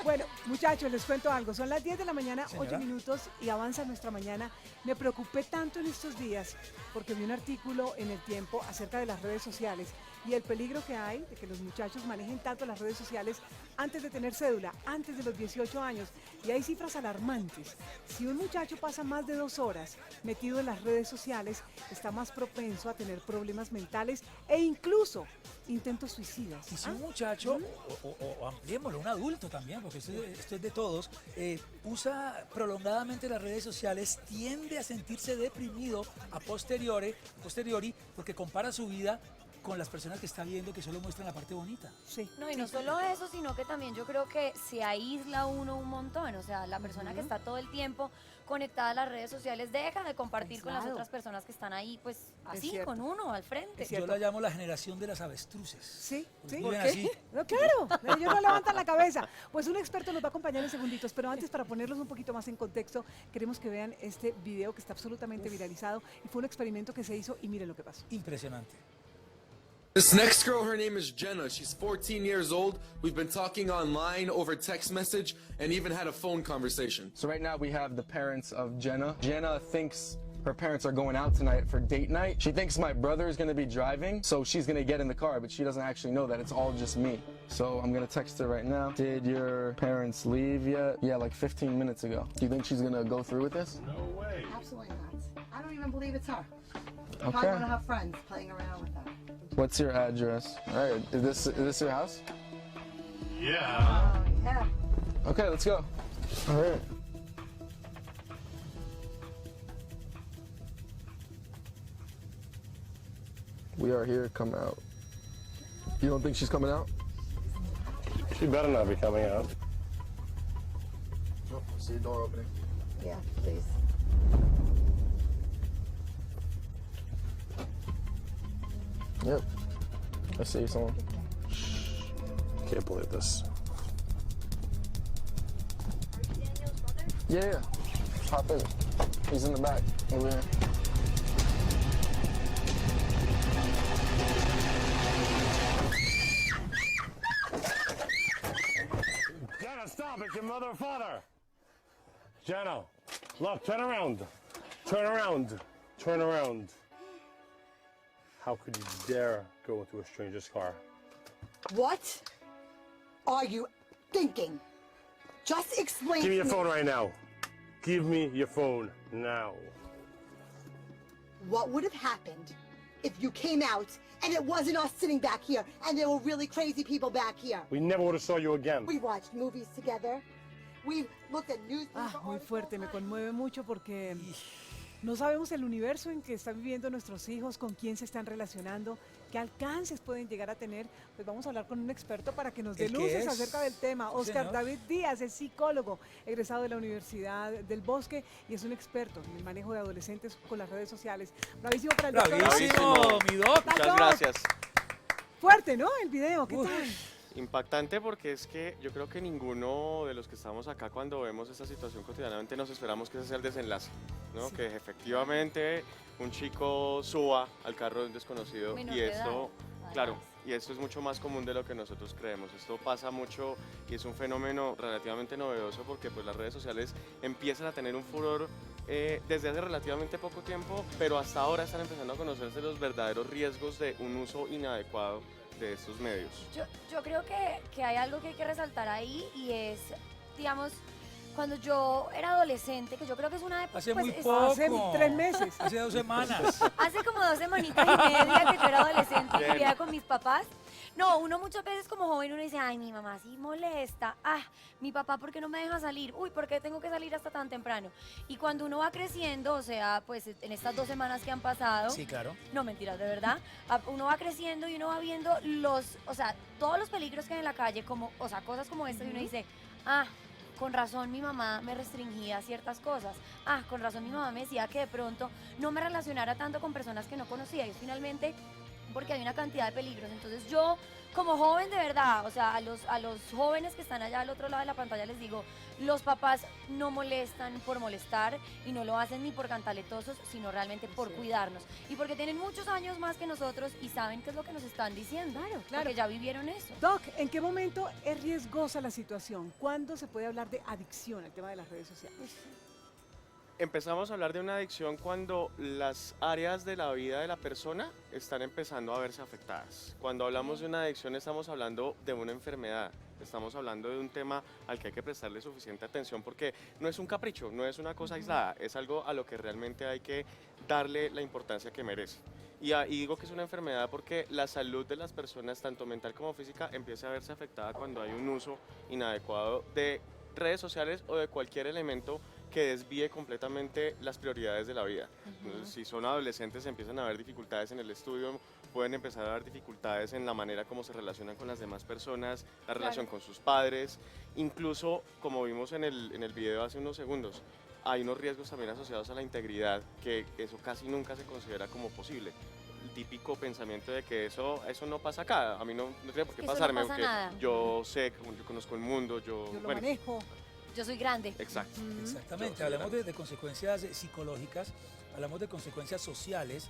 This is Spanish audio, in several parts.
Bueno, muchachos, les cuento algo. Son las 10 de la mañana, Señora. 8 minutos y avanza nuestra mañana. Me preocupé tanto en estos días porque vi un artículo en El Tiempo acerca de las redes sociales y el peligro que hay de que los muchachos manejen tanto las redes sociales antes de tener cédula, antes de los 18 años. Y hay cifras alarmantes. Si un muchacho pasa más de 2 horas metido en las redes sociales, está más propenso a tener problemas mentales e incluso intentos suicidas. Y si un muchacho, o ampliémoslo, un adulto también, porque esto es de todos, usa prolongadamente las redes sociales, tiende a sentirse deprimido a posteriori, porque compara su vida con las personas que está viendo que solo muestran la parte bonita. Sí. No, y no solo eso, sino que también yo creo que se aísla uno un montón. O sea, la persona que está todo el tiempo conectada a las redes sociales deja de compartir con las Aislado. otras personas que están ahí, pues así, cierto. con uno al frente. Yo la llamo la generación de las avestruces. Sí, sí. Viven así. No, claro, ellos no levantan la cabeza. Pues un experto nos va a acompañar en segunditos, pero antes, para ponerlos un poquito más en contexto, queremos que vean este video que está absolutamente viralizado y fue un experimento que se hizo y miren lo que pasó. Impresionante. This next girl, her name is Jenna. She's 14 years old. We've been talking online over text message and even had a phone conversation. So right now we have the parents of Jenna. Jenna thinks her parents are going out tonight for date night. She thinks my brother is going to be driving, so she's going to get in the car, but she doesn't actually know that it's all just me. So I'm going to text her right now. Did your parents leave yet? Yeah, like 15 minutes ago. Do you think she's going to go through with this? No way. Absolutely not. I don't even believe it's her. Okay. Probably one of her friends playing around with her. What's your address? All right, is this your house? Yeah. Oh, yeah. Okay, let's go. All right. We are here. Come out. You don't think she's coming out? She better not be coming out. Oh, see the door opening. Yeah, please. Yep. I see someone. Can't believe this. Yeah. Hop in. He's in the back over here. Jenna, stop! It's your mother and father. Jenna, look, turn around. Turn around. Turn around. How could you dare go into a stranger's car? What are you thinking? Just explain Give me your to phone right now. Give me your phone now. what would have happened if you came out and it wasn't us sitting back here and there were really crazy people back here. We never would have saw you again. We watched movies together. We looked at newspaper Muy articles. fuerte, me conmueve mucho porque no sabemos el universo en que están viviendo nuestros hijos, con quién se están relacionando, qué alcances pueden llegar a tener. Pues vamos a hablar con un experto para que nos dé ¿El qué luces es? acerca del tema. Sí, Oscar señor. David Díaz es psicólogo, egresado de la Universidad del Bosque y es un experto en el manejo de adolescentes con las redes sociales. Bravísimo para el doctor. Bravísimo, mi doc. Tal Muchas doc. gracias. Fuerte, ¿no? El video, ¿qué Uf. tal? Impactante porque es que yo creo que ninguno de los que estamos acá cuando vemos esta situación cotidianamente nos esperamos que ese sea el desenlace, ¿no? Sí. Que efectivamente un chico suba al carro de un desconocido Menor y de esto, edad, claro, además. y esto es mucho más común de lo que nosotros creemos. Esto pasa mucho y es un fenómeno relativamente novedoso porque pues las redes sociales empiezan a tener un furor desde hace relativamente poco tiempo, pero hasta ahora están empezando a conocerse los verdaderos riesgos de un uso inadecuado de estos medios. Yo creo que hay algo que hay que resaltar ahí y es, digamos, cuando yo era adolescente, que yo creo que es una época... Hace pues, muy es- poco. Hace 3 meses. Hace 2 semanas. Hace como 2 semanitas y media que yo era adolescente y Bien. vivía con mis papás. No, uno muchas veces como joven uno dice, ay, mi mamá sí molesta. Ah, mi papá, ¿por qué no me deja salir? Uy, ¿por qué tengo que salir hasta tan temprano? Y cuando uno va creciendo, o sea, pues en estas 2 semanas que han pasado, Sí, claro. no, mentiras, de verdad. Uno va creciendo y uno va viendo o sea, todos los peligros que hay en la calle, como, o sea, cosas como esta, y uno dice, ah, con razón mi mamá me restringía ciertas cosas. Ah, con razón mi mamá me decía que de pronto no me relacionara tanto con personas que no conocía. Y finalmente porque hay una cantidad de peligros. Entonces yo, como joven de verdad, o sea, a los jóvenes que están allá al otro lado de la pantalla les digo, los papás no molestan por molestar y no lo hacen ni por cantaletosos, sino realmente por cuidarnos. Y porque tienen muchos años más que nosotros y saben qué es lo que nos están diciendo. Claro. Porque ya vivieron eso. Doc, ¿en qué momento es riesgosa la situación? ¿Cuándo se puede hablar de adicción al tema de las redes sociales? Empezamos a hablar de una adicción cuando las áreas de la vida de la persona están empezando a verse afectadas. Cuando hablamos de una adicción estamos hablando de una enfermedad, estamos hablando de un tema al que hay que prestarle suficiente atención porque no es un capricho, no es una cosa aislada, es algo a lo que realmente hay que darle la importancia que merece. Y digo que es una enfermedad porque la salud de las personas, tanto mental como física, empieza a verse afectada cuando hay un uso inadecuado de redes sociales o de cualquier elemento que desvíe completamente las prioridades de la vida. Entonces, si son adolescentes empiezan a haber dificultades en el estudio, pueden empezar a haber dificultades en la manera como se relacionan con las demás personas, la relación con sus padres, incluso como vimos en el video hace unos segundos, hay unos riesgos también asociados a la integridad, que eso casi nunca se considera como posible. El típico pensamiento de que eso no pasa acá, a mí no tiene por qué pasarme, no pasa porque nada. yo sé, yo conozco el mundo, Yo lo bueno, manejo. Yo soy grande. exacto. Exactamente, Yo soy hablamos grande. de consecuencias psicológicas, hablamos de consecuencias sociales,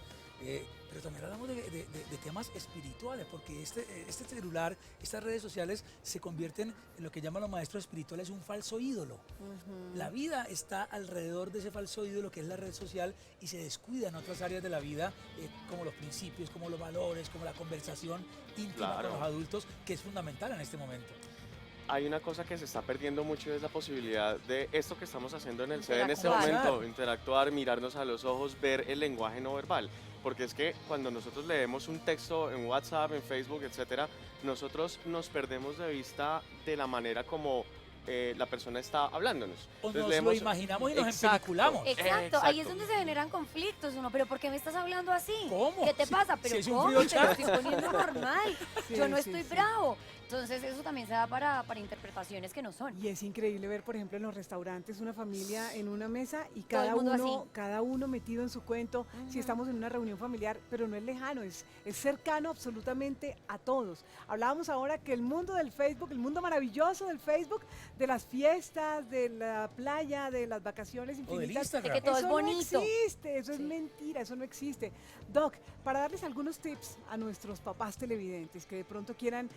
pero también hablamos de temas espirituales, porque este celular, estas redes sociales se convierten en lo que llaman los maestros espirituales un falso ídolo. La vida está alrededor de ese falso ídolo que es la red social y se descuida en otras áreas de la vida, como los principios, como los valores, como la conversación íntima Claro. con los adultos, que es fundamental en este momento. Hay una cosa que se está perdiendo mucho y es la posibilidad de esto que estamos haciendo en el CD en este Interactuar. momento, interactuar, mirarnos a los ojos, ver el lenguaje no verbal. Porque es que cuando nosotros leemos un texto en WhatsApp, en Facebook, etcétera, nosotros nos perdemos de vista de la manera como la persona está hablándonos. O Entonces, nos leemos- lo imaginamos y nos Exacto. empeliculamos. Exacto, ahí es donde se generan conflictos. Uno, pero ¿por qué me estás hablando así? ¿Cómo? ¿Qué te Si- pasa? si Pero es un ¿cómo? frío Te lo chat. estoy poniendo normal. Sí, Yo no sí, estoy sí. bravo. Entonces eso también se da para interpretaciones que no son. Y es increíble ver, por ejemplo, en los restaurantes una familia en una mesa y Todo el mundo cada uno metido en su cuento. Si estamos en una reunión familiar, pero no es lejano, es cercano absolutamente a todos. Hablábamos ahora que el mundo del Facebook, el mundo maravilloso del Facebook, de las fiestas, de la playa, de las vacaciones O del infinitas, Instagram. De que todo eso es bonito. no existe, eso es Sí. mentira, eso no existe. Doc, para darles algunos tips a nuestros papás televidentes que de pronto quieran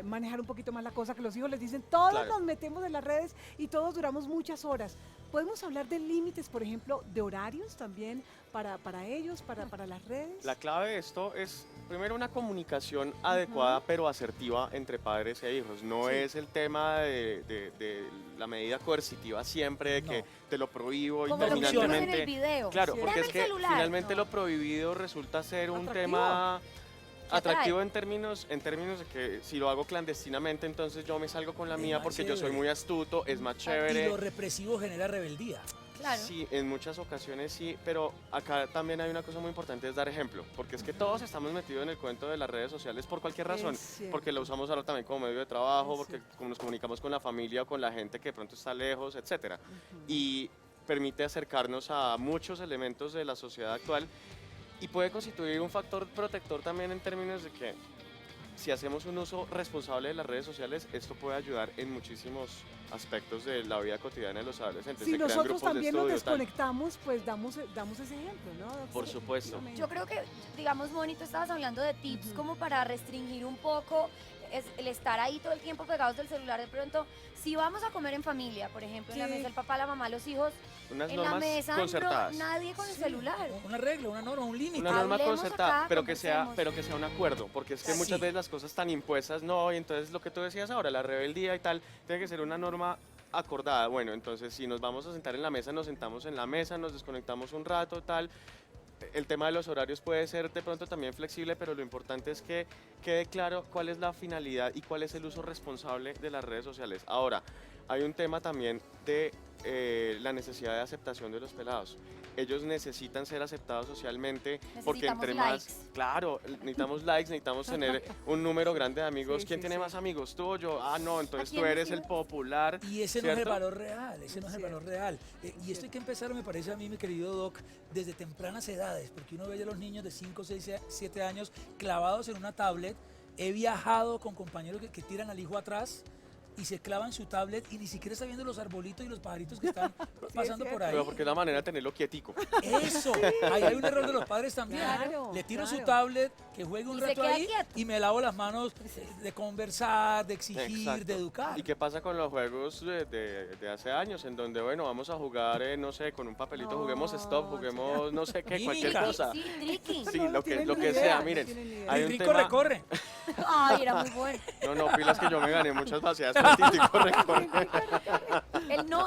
manejar un poquito más la cosa, que los hijos les dicen, todos Claro. nos metemos en las redes y todos duramos muchas horas. ¿Podemos hablar de límites, por ejemplo, de horarios también para ellos, para las redes? La clave de esto es, primero, una comunicación adecuada pero asertiva entre padres e hijos. No Sí. es el tema de la medida coercitiva siempre, de que No. te lo prohíbo y Como lo que vimos en finalmente... el video. Claro, Sí. porque Dame es el que celular. finalmente No. lo prohibido resulta ser un Atractivo. tema Te atractivo en términos de que si lo hago clandestinamente, entonces yo me salgo con la Es mía más porque yo soy chévere. muy astuto, es más Y chévere. lo represivo genera rebeldía. Claro. Sí, en muchas ocasiones sí, pero acá también hay una cosa muy importante, es dar ejemplo, porque es que todos estamos metidos en el cuento de las redes sociales por cualquier razón, Es cierto. porque lo usamos ahora también como medio de trabajo, Es porque cierto. como nos comunicamos con la familia o con la gente que de pronto está lejos, etcétera. Y permite acercarnos a muchos elementos de la sociedad actual y puede constituir un factor protector también en términos de que si hacemos un uso responsable de las redes sociales, esto puede ayudar en muchísimos aspectos de la vida cotidiana de los adolescentes. Si Se crean nosotros grupos de también nos estudio, tal. desconectamos, pues damos ese ejemplo, ¿no? Por Sí, supuesto. efectivamente. Yo creo que, digamos, Moni, tú estabas hablando de tips como para restringir un poco el estar ahí todo el tiempo pegados del celular. De pronto, si vamos a comer en familia, por ejemplo, en la Sí. mesa, el papá, la mamá, los hijos, Unas en la normas mesa, concertadas. nadie con el Sí, celular. Una regla, una norma, un límite. Una norma Hablemos concertada, acá, pero que sea conversemos. un acuerdo, porque es que Sí. muchas veces las cosas están impuestas, no, y entonces lo que tú decías ahora, la rebeldía y tal, tiene que ser una norma acordada. Bueno, entonces si nos vamos a sentar en la mesa, nos sentamos en la mesa, nos desconectamos un rato, tal. El tema de los horarios puede ser de pronto también flexible, pero lo importante es que quede claro cuál es la finalidad y cuál es el uso responsable de las redes sociales. Ahora, hay un tema también de la necesidad de aceptación de los pelados. Ellos necesitan ser aceptados socialmente porque Necesitamos entre más, likes. claro, necesitamos likes, necesitamos tener un número grande de amigos. Sí, ¿Quién sí, tiene sí. más amigos? ¿Tú o yo? Ah, no, entonces quién tú le eres el sigues? popular. Y ese no es el ¿cierto? valor real, ese no es el Cierto. valor real. Y esto hay que empezar, me parece a mí, mi querido Doc, desde tempranas edades, porque uno ve a los niños de 5, 6, 7 años clavados en una tablet. He viajado con compañeros que tiran al hijo atrás y se clavan su tablet y ni siquiera está viendo los arbolitos y los pajaritos que están pasando por ahí. Pero porque es la manera de tenerlo quietico. Eso, ahí hay un error de los padres también. Claro, Le tiro su claro. tablet, que juegue un Y se rato queda ahí quieto. y me lavo las manos de conversar, de exigir, Exacto. de educar. ¿Y qué pasa con los juegos de hace años en donde, bueno, vamos a jugar, no sé, con un papelito, juguemos stop, juguemos no sé qué, cualquier Mímica. cosa? Sí, tricky. Sí, No lo que, tienen lo ni que idea, sea, no miren. tienen ni idea. Hay El un rico tema- recorre. Ay, era muy bueno. No, pilas que yo me gané muchas vaciadas con Titico Recorre.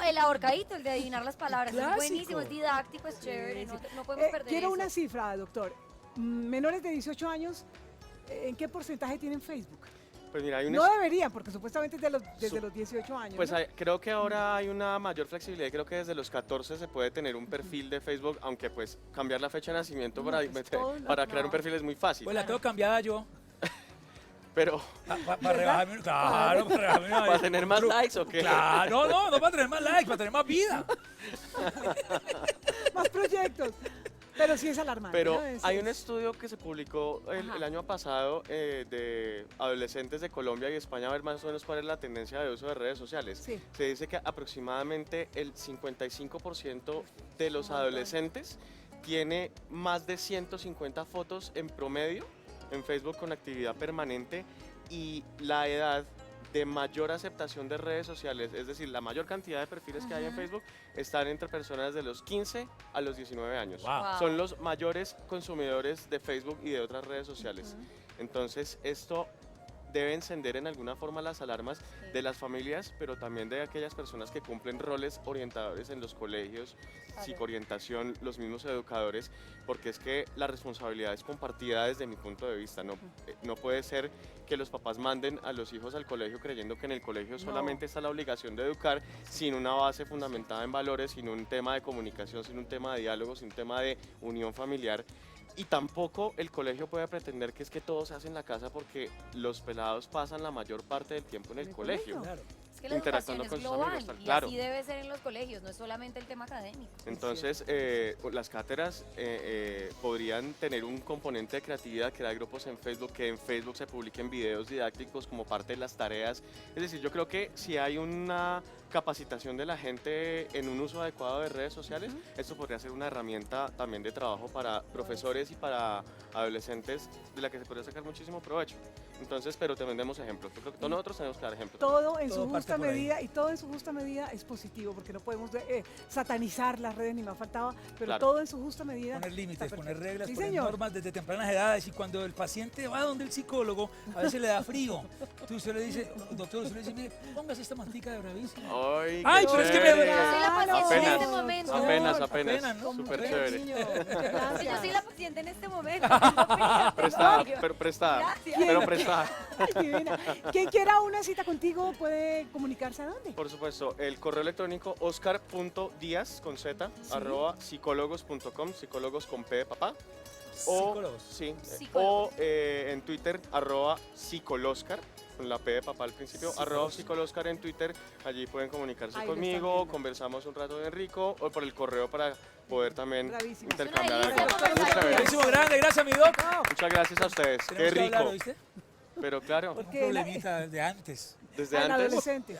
El ahorcadito, el de adivinar las palabras. Clásico. Es buenísimo, es didáctico, es chévere. Sí, No, sí. no podemos perder Quiero eso. una cifra, doctor. Menores de 18 años, ¿en qué porcentaje tienen Facebook? Pues mira, hay un No deberían, porque supuestamente es desde Su- los 18 años. Pues ¿no? creo que ahora hay una mayor flexibilidad. Creo que desde los 14 se puede tener un perfil de Facebook, aunque pues cambiar la fecha de nacimiento No, para, pues, todo lo- para crear no. un perfil es muy fácil. Pues la tengo cambiada yo. Pero Para rebajarme, claro, para rebajarme una ¿para vez. tener más likes o qué? Claro, no para tener más likes, para tener más vida. Más proyectos. Pero sí es alarmante. Pero ¿no? Es- hay es- un estudio que se publicó Ajá. el año pasado de adolescentes de Colombia y España a ver más o menos cuál es la tendencia de uso de redes sociales. Sí. Se dice que aproximadamente el 55% de los montón. adolescentes tiene más de 150 fotos en promedio en Facebook con actividad permanente y la edad de mayor aceptación de redes sociales, es decir, la mayor cantidad de perfiles que hay en Facebook están entre personas de los 15 a los 19 años. Wow. Son los mayores consumidores de Facebook y de otras redes sociales. Entonces, esto debe encender en alguna forma las alarmas de las familias, pero también de aquellas personas que cumplen roles orientadores en los colegios, Claro. psicoorientación, los mismos educadores, porque es que la responsabilidad es compartida desde mi punto de vista. No puede ser que los papás manden a los hijos al colegio creyendo que en el colegio solamente está la obligación de educar, sin una base fundamentada en valores, sin un tema de comunicación, sin un tema de diálogo, sin un tema de unión familiar. Y tampoco el colegio puede pretender que es que todo se hace en la casa porque los pelados pasan la mayor parte del tiempo en el colegio. Claro. Es que la educación interactuando es con sus global amigos, tal, y claro. así debe ser en los colegios, no es solamente el tema académico. Entonces, las cátedras podrían tener un componente de creatividad, crear grupos en Facebook, que en Facebook se publiquen videos didácticos como parte de las tareas. Es decir, yo creo que si hay una capacitación de la gente en un uso adecuado de redes sociales, esto podría ser una herramienta también de trabajo para profesores y para adolescentes de la que se podría sacar muchísimo provecho. Entonces, pero te vendemos ejemplos. Yo creo que todos nosotros tenemos que dar ejemplos. Todo en Todo su parte justa por ahí. medida y todo en su justa medida es positivo porque no podemos satanizar las redes ni más faltaba, pero Claro. todo en su justa medida. Poner límites, está poner perfecto. reglas, Sí, poner señor. normas desde tempranas edades. Y cuando el paciente va donde el psicólogo, a veces le da frío. Entonces usted le dice, doctor, usted le dice, mire, póngase esta mantica de bravísima. ¡Ay, Ay, qué pero es que me chévere! duele. Yo soy la paciente en Apenas, este momento. apenas, No, apenas. apenas, ¿no? Súper Qué chévere. cariño, muchas Yo gracias. soy la paciente en este momento. Prestada, Obvio. pero prestada. Gracias. Pero prestada. Ay, divina. Quien quiera una cita contigo puede comunicarse a dónde. Por supuesto, el correo electrónico oscar.diaz con z @ psicólogos.com, psicólogos con p de papá. O, Psicólogos. sí, Psicólogos. o en Twitter @psicoloscar, con la p de papá al principio, @psicoloscar en Twitter. Allí pueden comunicarse Ahí lo están conmigo, viendo. conversamos un rato de Enrico, o por el correo para poder también Bravísimo. intercambiar Es una algo. delicia Muy chévere. Buenísimo, grande, gracias, mi doc. Muchas gracias a ustedes, qué Tenemos que hablar, rico. ¿oíste? Pero claro, Un Porque la- problemita de antes. desde al antes. adolescente.